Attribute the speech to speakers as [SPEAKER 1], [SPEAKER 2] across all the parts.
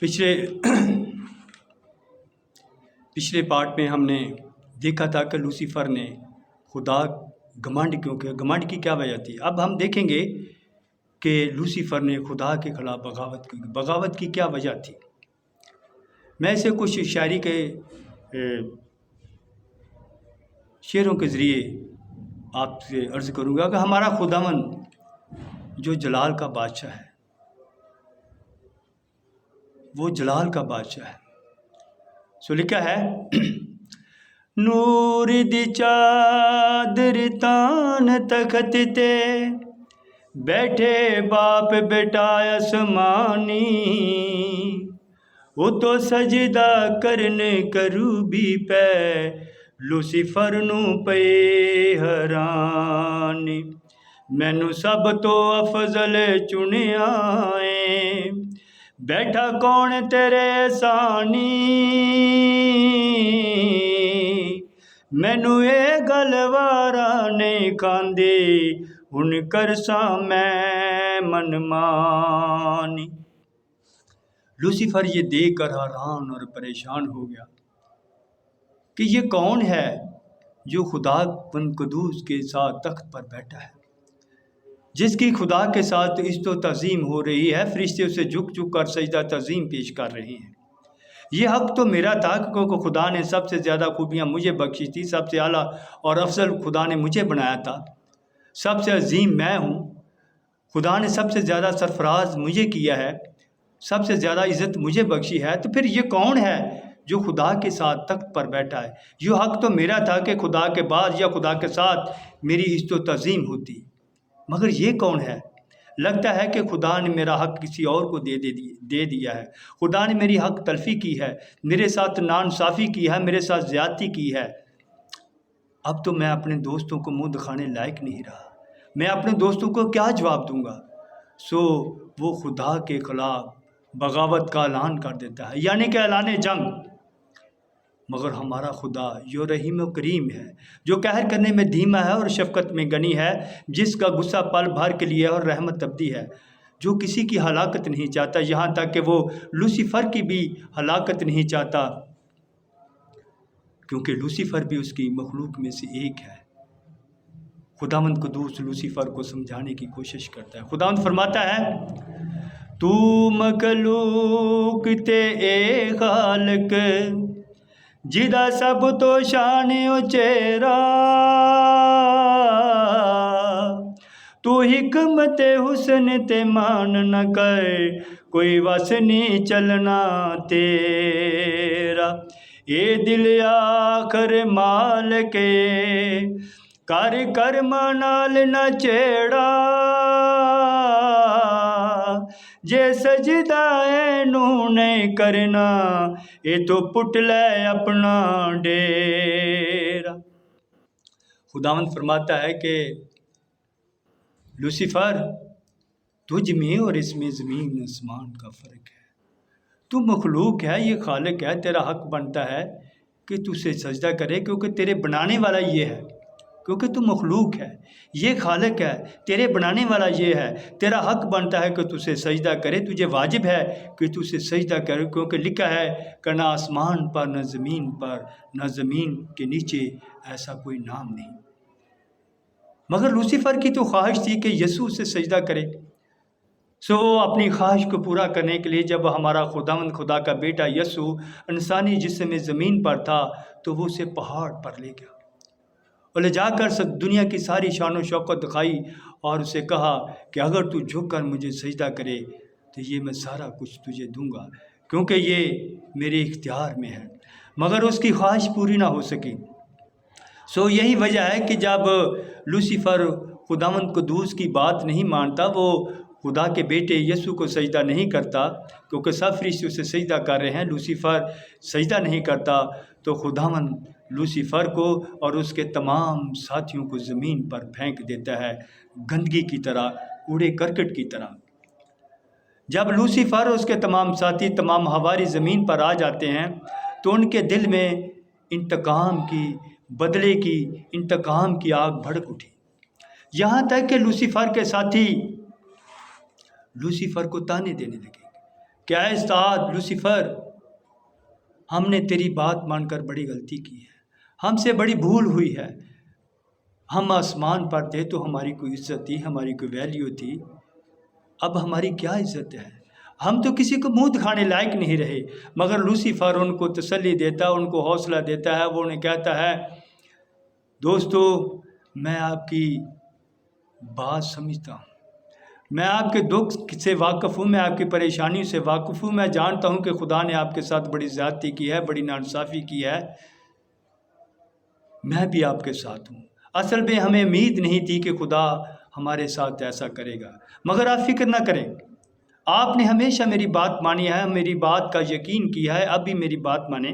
[SPEAKER 1] पिछले पार्ट में हमने देखा था कि लूसीफर ने खुदा घमंड क्यों किया, घमंड की क्या वजह थी। अब हम देखेंगे कि लूसीफर ने खुदा के खिलाफ बगावत की, बगावत की क्या वजह थी। मैं इसे कुछ शायरी के शेरों के ज़रिए आपसे अर्ज़ करूँगा कि हमारा खुदावन जो जलाल का बादशाह है, वो जलाल का बादशाह है। सो लिखा है नूर दी चादर तान तखत ते बैठे बाप बेटा आसमानी, वो तो सजदा करने करूबी पे लूसीफर नू पे हैरानी। मैनू सब तो अफजल चुनिया है, बैठा कौन तेरे सानी। मैनू ये गल वारा नहीं खांदी, हुन करसा मैं मनमानी। लूसीफर ये देख कर हैरान और परेशान हो गया कि ये कौन है जो खुदा कुद्दूस के साथ तख्त पर बैठा है, जिसकी खुदा के साथ इज़्ज़त तज़ीम हो रही है। फरिश्ते उसे झुक झुक कर सजदा तज़ीम पेश कर रहे हैं। ये हक़ तो मेरा था क्योंकि खुदा ने सबसे ज़्यादा खूबियाँ मुझे बख्शी थी, सबसे आला और अफजल खुदा ने मुझे बनाया था, सबसे अजीम मैं हूँ। खुदा ने सबसे ज़्यादा सरफराज मुझे किया है, सबसे ज़्यादा इज़्ज़त मुझे बख्शी है। तो फिर ये कौन है जो खुदा के साथ तख्त पर बैठा है। ये हक़ तो मेरा था कि खुदा के बाद या खुदा के साथ मेरी इज़्ज़त तज़ीम होती, मगर ये कौन है? लगता है कि खुदा ने मेरा हक़ किसी और को दे दिया है। खुदा ने मेरी हक़ तलफ़ी की है, मेरे साथ नाइंसाफ़ी की है, मेरे साथ ज़्यादती की है। अब तो मैं अपने दोस्तों को मुँह दिखाने लायक नहीं रहा, मैं अपने दोस्तों को क्या जवाब दूँगा। सो वो खुदा के ख़िलाफ़ बगावत का ऐलान कर देता है, यानी कि ऐलान जंग। मगर हमारा खुदा जो रहीम व करीम है, जो कहर करने में धीमा है और शफ़क़त में गनी है, जिसका गुस्सा पल भर के लिए और रहमत अबदी है, जो किसी की हलाकत नहीं चाहता, यहाँ तक कि वो लूसीफर की भी हलाकत नहीं चाहता, क्योंकि लूसीफर भी उसकी मखलूक में से एक है। खुदावंद कुद्दूस लूसीफर को समझाने की कोशिश करता है। खुदावंद फरमाता है तू मखलूक ते ए खालक, जिदा सब तो शान उचेरा, तू हिकमत हुस्न ते मान न कर, कोई वस नहीं चलना तेरा। ए दिल आखर माल के कर कर मनाल न चेड़ा, जे सजदा नू नहीं करना, ये तो पुट ले अपना डेरा। खुदावंद फरमाता है कि लूसीफर, तुझ में और इसमें ज़मीन आसमान का फ़र्क है। तू मखलूक है, ये खालिक है, तेरा हक़ बनता है कि तू उसे सजदा करे, क्योंकि तेरे बनाने वाला ये है। क्योंकि तू मखलूक है, ये खालिक है, तेरे बनाने वाला ये है, तेरा हक़ बनता है कि तू उसे सजदा करे, तुझे वाजिब है कि तू उसे सजदा करे, क्योंकि लिखा है कि न आसमान पर न ज़मीन पर न ज़मीन के नीचे ऐसा कोई नाम नहीं। मगर लूसीफर की तो ख्वाहिश थी कि यीशु उसे सजदा करे। सो वो अपनी ख्वाहिश को पूरा करने के लिए जब हमारा खुदावंद खुदा का बेटा यीशु इंसानी जिस्म में ज़मीन पर था, तो वो उसे पहाड़ पर ले गया और ले जाकर दुनिया की सारी शान व शौकत दिखाई और उसे कहा कि अगर तू झुक कर मुझे सजदा करे तो ये मैं सारा कुछ तुझे दूंगा, क्योंकि ये मेरे इख्तियार में है। मगर उसकी ख्वाहिश पूरी ना हो सकी। सो यही वजह है कि जब लूसीफर खुदावंद कुद्दूस की बात नहीं मानता, वो खुदा के बेटे यीशु को सजदा नहीं करता, क्योंकि सब फरिश्ते उसे सजदा कर रहे हैं, लूसीफर सजदा नहीं करता, तो खुदावंद लूसीफर को और उसके तमाम साथियों को ज़मीन पर फेंक देता है, गंदगी की तरह, कूड़े करकट की तरह। जब लूसीफर और उसके तमाम साथी, तमाम हवारी ज़मीन पर आ जाते हैं, तो उनके दिल में इंतकाम की, बदले की, इंतकाम की आग भड़क उठी। यहाँ तक कि लूसीफर के साथी लूसीफर को ताने देने लगे کہ اے استاد لوسیفر، ہم نے تیری بات مان کر بڑی غلطی کی ہے، ہم سے بڑی بھول ہوئی ہے، ہم آسمان پر تھے تو ہماری کوئی عزت تھی، ہماری کوئی ویلیو تھی، اب ہماری کیا عزت ہے، ہم تو کسی کو منہ دکھانے لائق نہیں رہے۔ مگر لوسیفر ان کو تسلی دیتا ہے، ان کو حوصلہ دیتا ہے، وہ انہیں کہتا ہے دوستو میں آپ کی بات سمجھتا ہوں، میں آپ کے دکھ سے واقف ہوں، میں آپ کی پریشانیوں سے واقف ہوں، میں جانتا ہوں کہ خدا نے آپ کے ساتھ بڑی زیادتی کی ہے، بڑی ناانصافی کی ہے، میں بھی آپ کے ساتھ ہوں۔ اصل میں ہمیں امید نہیں تھی کہ خدا ہمارے ساتھ ایسا کرے گا، مگر آپ فکر نہ کریں، آپ نے ہمیشہ میری بات مانی ہے، میری بات کا یقین کیا ہے، اب بھی میری بات مانیں،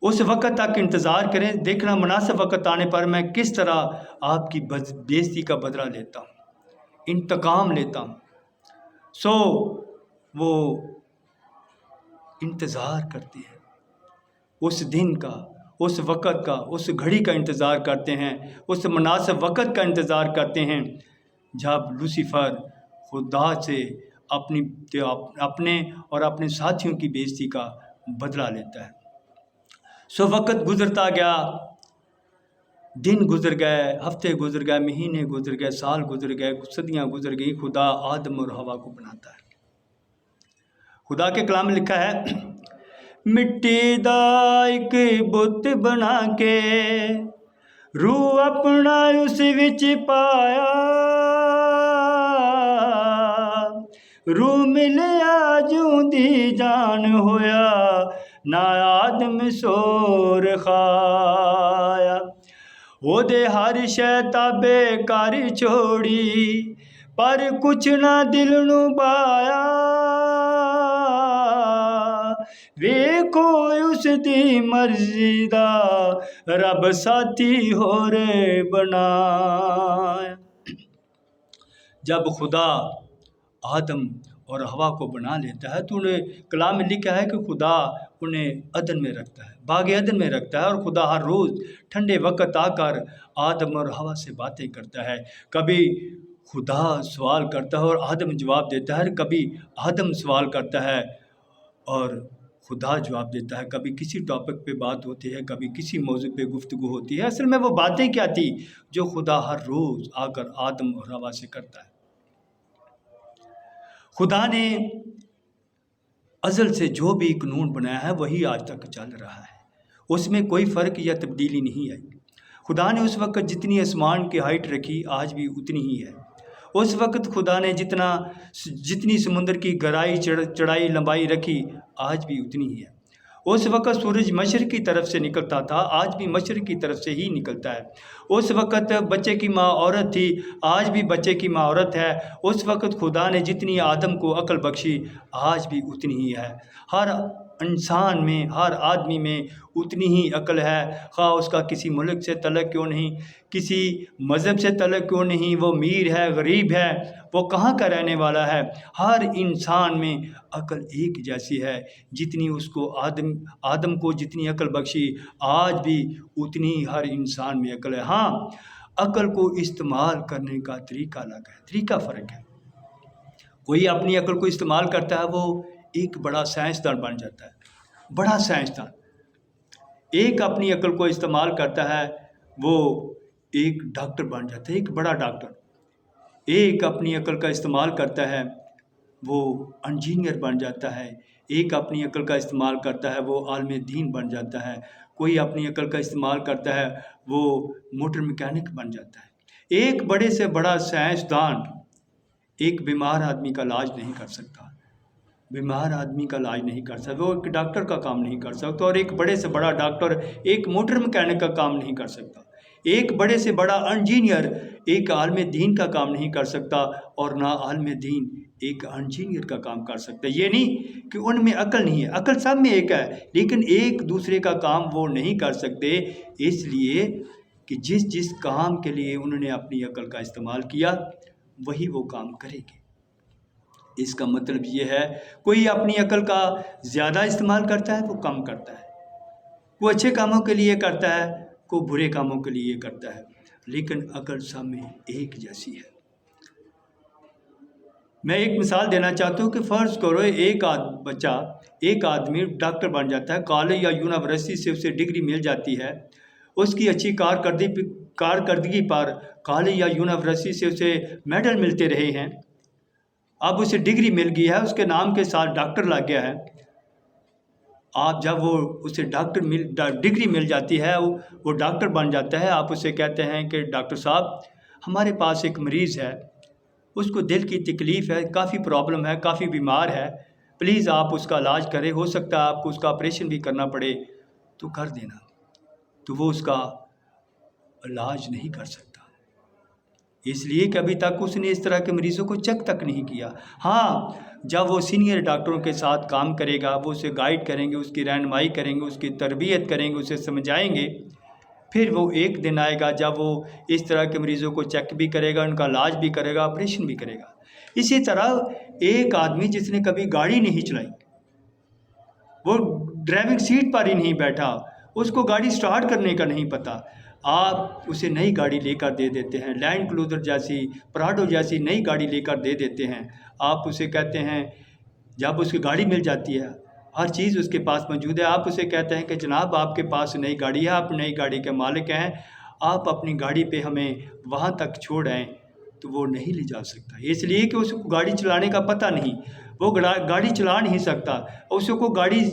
[SPEAKER 1] اس وقت تک انتظار کریں، دیکھنا مناسب وقت آنے پر میں کس طرح آپ کی بےزتی کا بدلہ لیتا ہوں، انتقام لیتا ہوں۔ سو وہ انتظار کرتے ہیں، اس دن کا، اس وقت کا، اس گھڑی کا انتظار کرتے ہیں، اس مناسب وقت کا انتظار کرتے ہیں جب لوسیفر خدا سے اپنے اور اپنے ساتھیوں کی بےزتی کا بدلہ لیتا ہے۔ سو وقت گزرتا گیا، دن گزر گئے، ہفتے گزر گئے، مہینے گزر گئے، سال گزر گئے، صدیاں گزر گئی، خدا آدم اور حوا کو بناتا ہے۔ خدا کے کلام میں لکھا ہے مٹی دا ایک بت بنا کے روح اپنا اس وچ پایا، روح ملیا جوندی جان ہویا، نہ آدم سور کھایا، او دے ہر شے تابے کاری چھوڑی، پر کچھ نہ دل نو بایا، ویکھو اس دی مرضی دا رب ساتھی ہور بنایا۔ جب خدا آدم اور حوا کو بنا لیتا ہے تو انہیں کلام میں لکھا ہے کہ خدا انہیں عدن میں رکھتا ہے، باغ عدن میں رکھتا ہے، اور خدا ہر روز ٹھنڈے وقت آ کر آدم اور حوا سے باتیں کرتا ہے۔ کبھی خدا سوال کرتا ہے اور آدم جواب دیتا ہے، کبھی آدم سوال کرتا ہے اور خدا جواب دیتا ہے، کبھی کسی ٹاپک پہ بات ہوتی ہے، کبھی کسی موضوع پہ گفتگو ہوتی ہے۔ اصل میں وہ باتیں کیا تھی جو خدا ہر روز آ کر آدم اور حوا سے کرتا ہے۔ خدا نے ازل سے جو بھی قانون بنایا ہے وہی آج تک چل رہا ہے، اس میں کوئی فرق یا تبدیلی نہیں آئی۔ خدا نے اس وقت جتنی آسمان کی ہائٹ رکھی آج بھی اتنی ہی ہے، اس وقت خدا نے جتنی سمندر کی گہرائی چڑھائی لمبائی رکھی آج بھی اتنی ہی ہے۔ اس وقت سورج مشرق کی طرف سے نکلتا تھا، آج بھی مشرق کی طرف سے ہی نکلتا ہے۔ اس وقت بچے کی ماں عورت تھی، آج بھی بچے کی ماں عورت ہے۔ اس وقت خدا نے جتنی آدم کو عقل بخشی آج بھی اتنی ہی ہے۔ ہر انسان میں، ہر آدمی میں اتنی ہی عقل ہے، خواہ اس کا کسی ملک سے تعلق کیوں نہیں، کسی مذہب سے تعلق کیوں نہیں، وہ امیر ہے، غریب ہے، وہ کہاں کا رہنے والا ہے، ہر انسان میں عقل ایک جیسی ہے۔ جتنی اس کو آدم کو جتنی عقل بخشی آج بھی اتنی ہر انسان میں عقل ہے۔ ہاں، عقل کو استعمال کرنے کا طریقہ الگ ہے، طریقہ فرق ہے۔ کوئی اپنی عقل کو استعمال کرتا ہے وہ ایک بڑا سائنسدان بن جاتا ہے، بڑا سائنسدان۔ ایک اپنی عقل کو استعمال کرتا ہے وہ ایک ڈاکٹر بن جاتا ہے، ایک بڑا ڈاکٹر۔ ایک اپنی عقل کا استعمال کرتا ہے وہ انجینئر بن جاتا ہے، ایک اپنی عقل کا استعمال کرتا ہے وہ عالم دین بن جاتا ہے، کوئی اپنی عقل کا استعمال کرتا ہے وہ موٹر میکینک بن جاتا ہے۔ ایک بڑے سے بڑا سائنسدان ایک بیمار آدمی کا علاج نہیں کر سکتا، بیمار آدمی کا علاج نہیں کر سکتا، وہ ایک ڈاکٹر کا کام نہیں کر سکتا، اور ایک بڑے سے بڑا ڈاکٹر ایک موٹر میکینک کا کام نہیں کر سکتا، ایک بڑے سے بڑا انجینئر ایک عالم دین کا کام نہیں کر سکتا، اور نہ عالم دین ایک انجینئر کا کام کر سکتا۔ یہ نہیں کہ ان میں عقل نہیں ہے، عقل سب میں ایک ہے، لیکن ایک دوسرے کا کام وہ نہیں کر سکتے، اس لیے کہ جس کام کے لیے انہوں نے اپنی عقل کا استعمال کیا وہی وہ کام کرے گے۔ اس کا مطلب یہ ہے کوئی اپنی عقل کا زیادہ استعمال کرتا ہے وہ کم کرتا ہے، کوئی اچھے کاموں کے لیے کرتا ہے، کوئی برے کاموں کے لیے کرتا ہے، لیکن عقل سب میں ایک جیسی ہے۔ मैं एक मिसाल देना चाहता हूँ कि फ़र्ज़ करो एक आदमी डॉक्टर बन जाता है, कॉलेज या यूनिवर्सिटी से उसे डिग्री मिल जाती है, उसकी अच्छी कारकर्दगी पर कॉलेज या यूनिवर्सिटी से उसे मेडल मिलते रहे हैं। अब उसे डिग्री मिल गई है, उसके नाम के साथ डॉक्टर लग गया है। आप जब उसे डिग्री मिल जाती है, वो डॉक्टर बन जाता है, आप उसे कहते हैं कि डॉक्टर साहब हमारे पास एक मरीज़ है, उसको दिल की तकलीफ़ है, काफ़ी प्रॉब्लम है, काफ़ी बीमार है, प्लीज़ आप उसका इलाज करें, हो सकता है आपको उसका ऑपरेशन भी करना पड़े तो कर देना। तो वो उसका इलाज नहीं कर सकता, इसलिए कि अभी तक उसने इस तरह के मरीज़ों को चेक तक नहीं किया। हाँ, जब वो सीनियर डॉक्टरों के साथ काम करेगा, वो उसे गाइड करेंगे, उसकी रहनुमाई करेंगे, उसकी तरबियत करेंगे, उसे समझाएंगे, फिर वो एक दिन आएगा जब वो इस तरह के मरीज़ों को चेक भी करेगा, उनका इलाज भी करेगा, ऑपरेशन भी करेगा। इसी तरह एक आदमी जिसने कभी गाड़ी नहीं चलाई, वो ड्राइविंग सीट पर ही नहीं बैठा, उसको गाड़ी स्टार्ट करने का नहीं पता, आप उसे नई गाड़ी लेकर दे देते हैं, लैंड क्रूज़र जैसी, प्राडो जैसी नई गाड़ी लेकर दे देते हैं। आप उसे कहते हैं, जब उसकी गाड़ी मिल जाती है, हर चीज़ उसके पास मौजूद है, आप उसे कहते हैं कि जनाब आपके पास नई गाड़ी है, आप नई गाड़ी के मालिक हैं, आप अपनी गाड़ी पे हमें वहाँ तक छोड़ आएँ, तो वो नहीं ले जा सकता, इसलिए कि उसको गाड़ी चलाने का पता नहीं, वो गाड़ी चला नहीं सकता, उसको गाड़ी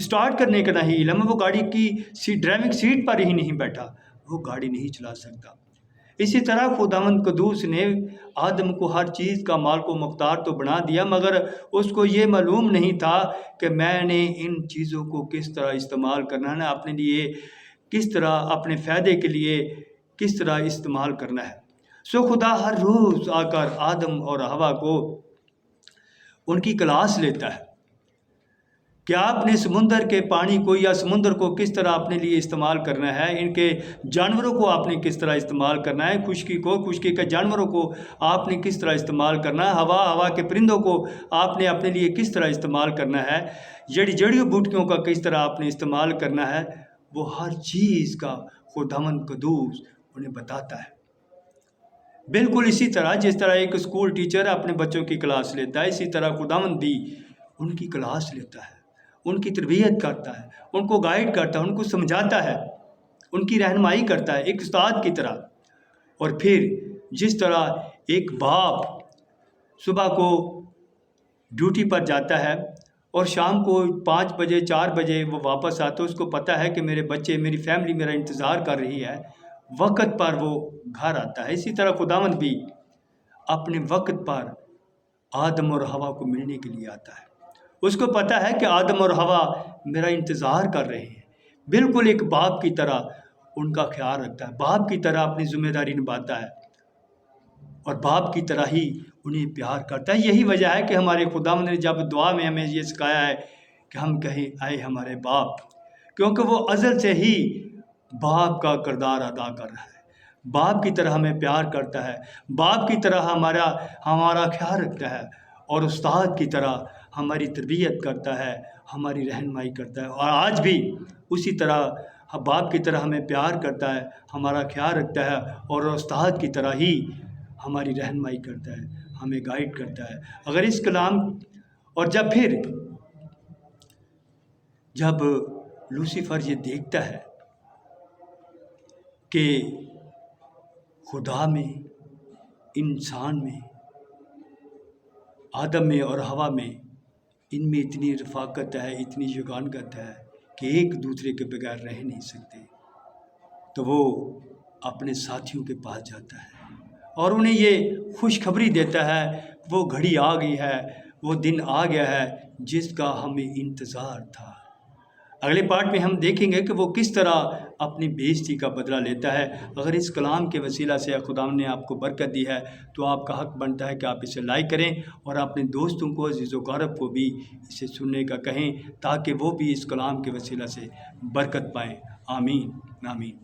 [SPEAKER 1] स्टार्ट करने का नहीं इल्म, वो गाड़ी की ड्राइविंग सीट पर ही नहीं बैठा, वो गाड़ी नहीं चला सकता। इसी तरह खुदावंद कुद्दूस ने आदम को हर चीज़ का मालिक व मुख्तार तो बना दिया, मगर उसको ये मालूम नहीं था कि मैंने इन चीज़ों को किस तरह इस्तेमाल करना है, अपने लिए किस तरह, अपने फ़ायदे के लिए किस तरह इस्तेमाल करना है। सो खुदा हर रोज़ आकर आदम और हवा को उनकी क्लास लेता है कि आपने समुंदर के पानी को या समुंदर को किस तरह अपने लिए इस्तेमाल करना है, इनके जानवरों को आपने किस तरह इस्तेमाल करना है, खुशकी के जानवरों को आपने किस तरह इस्तेमाल करना है, हवा के परिंदों को आपने अपने लिए किस तरह इस्तेमाल करना है, जड़ियों बूटियों का किस तरह आपने इस्तेमाल करना है, वो हर चीज़ का खुदावंद कुद्दूस उन्हें बताता है। बिल्कुल इसी तरह जिस तरह एक स्कूल टीचर अपने बच्चों की क्लास लेता है, इसी तरह खुदावंद भी उनकी क्लास लेता है, उनकी तरबियत करता है, उनको गाइड करता है, उनको समझाता है, उनकी रहनुमाई करता है एक उस्ताद की तरह। और फिर जिस तरह एक बाप सुबह को ड्यूटी पर जाता है और शाम को 5 बजे 4 बजे वो वापस आता है, उसको पता है कि मेरे बच्चे, मेरी फैमिली मेरा इंतज़ार कर रही है, वक़्त पर वो घर आता है। इसी तरह खुदावंद भी अपने वक़्त पर आदम और हवा को मिलने के लिए आता है। उसको पता है कि आदम और हवा मेरा इंतज़ार कर रहे हैं, बिल्कुल एक बाप की तरह उनका ख्याल रखता है, बाप की तरह अपनी ज़िम्मेदारी निभाता है और बाप की तरह ही उन्हें प्यार करता है। यही वजह है कि हमारे खुदावंद ने जब दुआ में हमें ये सिखाया है कि हम कहें आए हमारे बाप, क्योंकि वो अज़ल से ही बाप का किरदार अदा कर रहा है, बाप की तरह हमें प्यार करता है, बाप की तरह हमारा ख्याल रखता है और उस्ताद की तरह हमारी तरबियत करता है, हमारी रहनुमाई करता है। और आज भी उसी तरह बाप की तरह हमें प्यार करता है, हमारा ख्याल रखता है और उस्ताद की तरह ही हमारी रहनुमाई करता है, हमें गाइड करता है। अगर इस कलाम और जब लूसीफर ये देखता है कि खुदा में, इंसान में, आदम में और हवा में, इनमें इतनी रफ़ाकत है, इतनी यगानत है कि एक दूसरे के बगैर रह नहीं सकते, तो वो अपने साथियों के पास जाता है और उन्हें ये खुशखबरी देता है, वो घड़ी आ गई है, वो दिन आ गया है जिसका हमें इंतज़ार था। अगले पार्ट में हम देखेंगे कि वो किस तरह अपनी बेइज्जती का बदला लेता है। अगर इस कलाम के वसीला से खुदा ने आपको बरकत दी है तो आपका हक बनता है कि आप इसे लाइक करें और अपने दोस्तों को, अज़ीज़ व क़रीब को भी इसे सुनने का कहें, ताकि वो भी इस कलाम के वसीला से बरकत पाएँ। आमीन आमीन।